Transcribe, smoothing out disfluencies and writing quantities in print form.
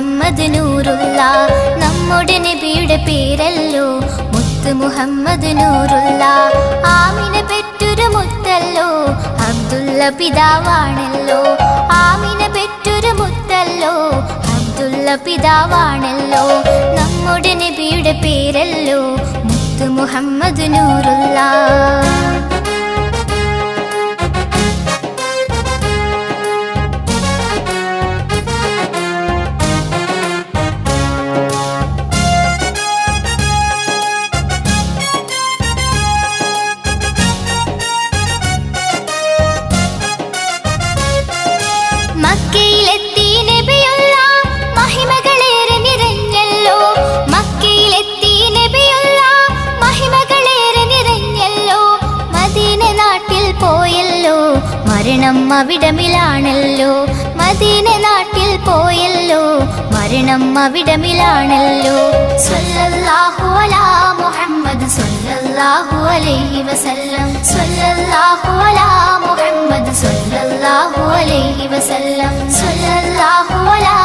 മുഹമ്മദ് നൂറുള്ള നമ്മുടെ നബിയുടെ പേരല്ലോ മുത്ത് മുഹമ്മദ് നൂറുള്ള. ആമിന പെറ്റൊരു മുത്തല്ലോ അബ്ദുള്ള പിതാവാണല്ലോ. ആമിന പെറ്റൊരു മുത്തല്ലോ അബ്ദുള്ള പിതാവാണല്ലോ. നമ്മുടെ നബിയുടെ പേരല്ലോ മുത്ത് മുഹമ്മദ് നൂറുള്ള. മക്കയിലെത്തി നബിയുള്ള മഹിമകളേറെ നിറഞ്ഞല്ലോ. മക്കയിലെത്തി നബിയുള്ള മഹിമകളേറെ നിറഞ്ഞല്ലോ. മദീന നാട്ടിൽ പോയല്ലോ മരണം അവിടമിലാണല്ലോ. മദീന നാട്ടിൽ പോയല്ലോ മരണം അവിടമിലാണല്ലോ. സ്വല്ലല്ലാഹു അലാ മുഹമ്മദ് സ്വല്ലല്ലാഹു അലൈഹി വസല്ലം. സ്വല്ലല്ലാഹു അലാ മുഹമ്മദ് സ്വല്ലല്ലാഹു അലൈഹി വസല്ലം. സ്വല്ലല്ലാഹു അലാ